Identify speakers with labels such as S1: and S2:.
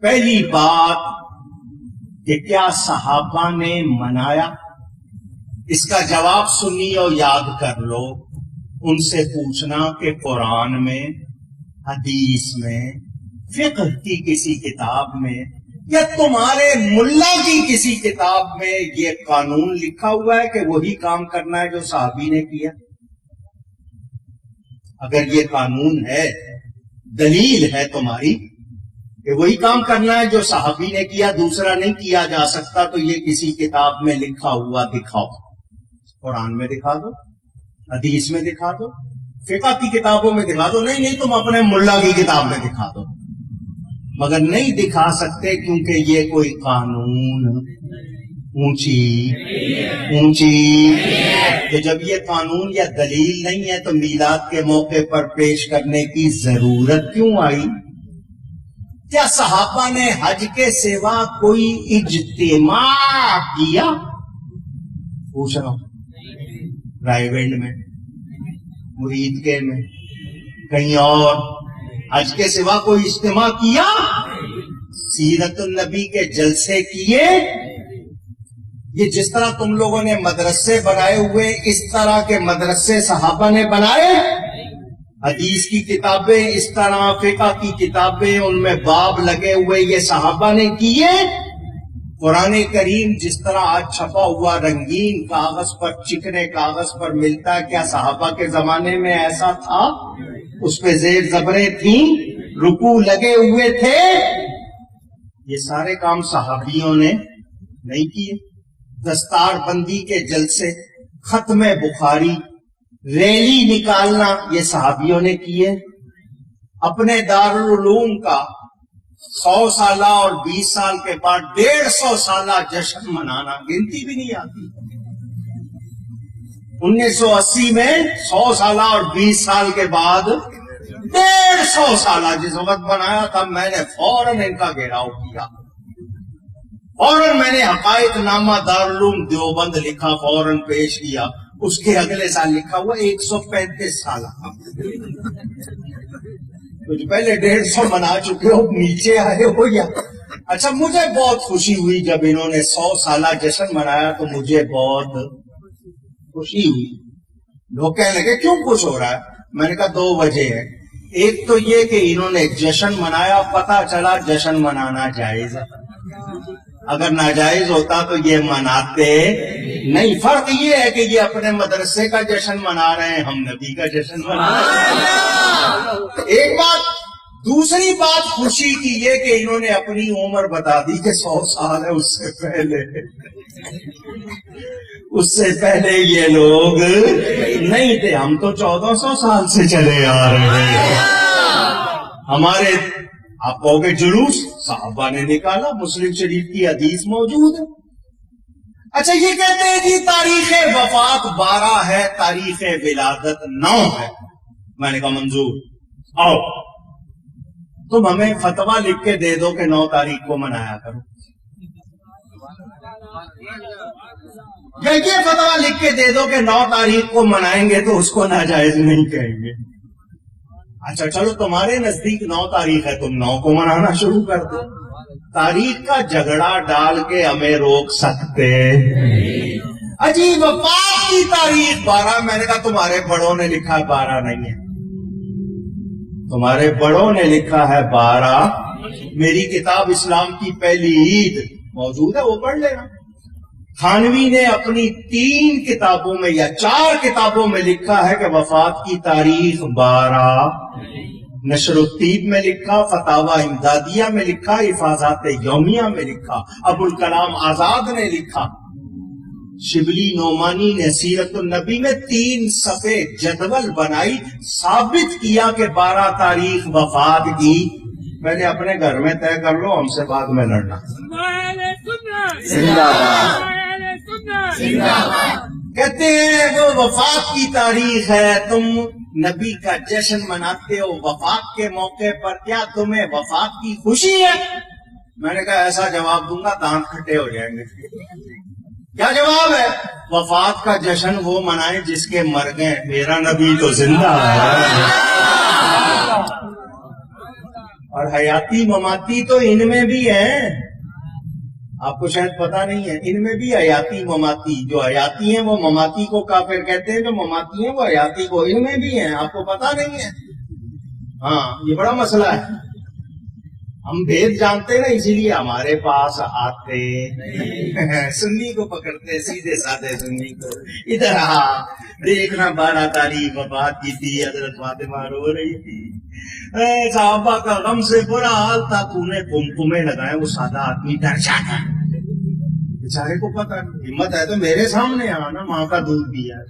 S1: پہلی بات کہ کیا صحابہ نے منایا، اس کا جواب سنی اور یاد کر لو۔ ان سے پوچھنا کہ قرآن میں، حدیث میں، فقہ کی کسی کتاب میں یا تمہارے ملا کی کسی کتاب میں یہ قانون لکھا ہوا ہے کہ وہی کام کرنا ہے جو صحابی نے کیا؟ اگر یہ قانون ہے، دلیل ہے تمہاری کہ وہی کام کرنا ہے جو صحابی نے کیا، دوسرا نہیں کیا جا سکتا، تو یہ کسی کتاب میں لکھا ہوا دکھاؤ۔ قرآن میں دکھا دو، حدیث میں دکھا دو، فقہ کی کتابوں میں دکھا دو۔ نہیں تم اپنے ملا کی کتاب میں دکھا دو، مگر نہیں دکھا سکتے کیونکہ یہ کوئی قانون اونچی تو جب یہ قانون یا دلیل نہیں ہے تو میلاد کے موقع پر پیش کرنے کی ضرورت کیوں آئی؟ کیا صحابہ نے حج کے سوا کوئی اجتماع کیا؟ پوچھ رہا ہوں، رائے گنج میں، مرید کے میں، کہیں اور حج کے سوا کوئی اجتماع کیا؟ سیرت النبی کے جلسے کیے؟ یہ جس طرح تم لوگوں نے مدرسے بنائے ہوئے، اس طرح کے مدرسے صحابہ نے بنائے؟ حدیث کی کتابیں اس طرح، فقہ کی کتابیں ان میں باب لگے ہوئے، یہ صحابہ نے کیے؟ قرآن کریم جس طرح آج چھپا ہوا رنگین کاغذ پر، چکنے کاغذ پر ملتا ہے، کیا صحابہ کے زمانے میں ایسا تھا؟ اس پہ زیر زبریں تھیں، رکوع لگے ہوئے تھے؟ یہ سارے کام صحابیوں نے نہیں کیے۔ دستار بندی کے جلسے، ختم بخاری، ریلی نکالنا، یہ صحابیوں نے کیے۔ اپنے دارالعلوم کا 100 سالہ اور 20 سال کے بعد 150 سالہ جشن منانا، گنتی بھی نہیں آتی۔ 1980 میں 100 سالہ اور 20 سال کے بعد 150 سالہ جس وقت بنایا تھا، میں نے فوراً ان کا گھیراؤ کیا، فوراً میں نے حقائق نامہ دارالعلوم دیوبند لکھا، فوراً پیش کیا۔ اس کے اگلے سال لکھا ہوا 135 سالہ، کچھ پہلے 150 منا چکے ہو، نیچے آئے ہو یا؟ اچھا، مجھے بہت خوشی ہوئی جب انہوں نے 100 سالہ جشن منایا، تو مجھے بہت خوشی ہوئی۔ لوگ کہنے لگے کیوں خوش ہو رہا ہے؟ میں نے کہا 2 وجہ ہے۔ ایک تو یہ کہ انہوں نے جشن منایا، پتہ چلا جشن منانا جائز ہے، اگر ناجائز ہوتا تو یہ مناتے نہیں۔ فرق یہ ہے کہ یہ اپنے مدرسے کا جشن منا رہے ہیں، ہم نبی کا جشن منا رہے ہیں۔ ایک بات۔ دوسری بات خوشی کی یہ کہ انہوں نے اپنی عمر بتا دی کہ 100 سال ہے، اس سے پہلے یہ لوگ نہیں تھے۔ ہم تو 1400 سال سے چلے آ رہے ہیں۔ ہمارے، آپ کہو گے جلوس، صحابہ نے نکالا، مسلم شریف کی حدیث موجود ہے۔ اچھا، یہ کہتے ہیں جی تاریخ وفات 12 ہے، تاریخ ولادت 9 ہے۔ میں نے کہا منظور، آؤ تم ہمیں فتویٰ لکھ کے دے دو کہ 9 تاریخ کو منایا کرو، یا یہ فتویٰ لکھ کے دے دو کہ 9 تاریخ کو منائیں گے تو اس کو ناجائز نہیں کہیں گے۔ اچھا چلو، تمہارے نزدیک 9 تاریخ ہے، تم 9 کو منانا شروع کر دو۔ تاریخ کا جھگڑا ڈال کے ہمیں روک سکتے؟ اجی وفات کی تاریخ 12، میں نے کہا تمہارے بڑوں نے لکھا ہے 12 نہیں ہے، تمہارے بڑوں نے لکھا ہے 12۔ میری کتاب اسلام کی پہلی عید موجود ہے، وہ پڑھ لینا۔ تھانوی نے اپنی 3 کتابوں میں یا 4 کتابوں میں لکھا ہے کہ وفات کی تاریخ 12۔ نشر الطیب میں لکھا، فتاوی امدادیہ میں لکھا، حفاظات یومیہ میں لکھا، ابوالکلام آزاد نے لکھا، شبلی نعمانی نے سیرت النبی میں 3 صفحے جدول بنائی، ثابت کیا کہ 12 تاریخ وفات کی۔ میں نے اپنے گھر میں طے کر لو، ہم سے بعد میں لڑنا۔ زندہ باد، کہتے ہیں وہ وفات کی تاریخ ہے، تم نبی کا جشن مناتے ہو وفات کے موقع پر، کیا تمہیں وفات کی خوشی ہے؟ میں نے کہا ایسا جواب دوں گا دانت کھٹے ہو جائیں گے۔ کیا جواب ہے؟ وفات کا جشن وہ منائیں جس کے مر گئے، میرا نبی تو زندہ ہے۔ اور حیاتی مماتی تو ان میں بھی ہے، آپ کو شاید پتا نہیں ہے، ان میں بھی حیاتی مماتی، جو حیاتی ہیں وہ مماتی کو کافر کہتے ہیں، جو مماتی ہیں وہ حیاتی کو، ان میں بھی ہیں، آپ کو پتا نہیں ہے۔ ہاں یہ بڑا مسئلہ ہے، ہم بھید جانتے نا، اسی لیے ہمارے پاس آتے سنی کو پکڑتے، سیدھے سادے سنی کو۔ ادھر دیکھنا 12 تاریخ وفات کی تھی، حضرت فاطمہ رو رہی تھی، صحابہ کا غم سے برا حال تھا، تو نے قمقمے لگائے، وہ سادہ آدمی ڈر جاتا ہے، بیچارے کو پتا ہمت ہے تو میرے سامنے آنا، ماں کا دودھ پیا ہے۔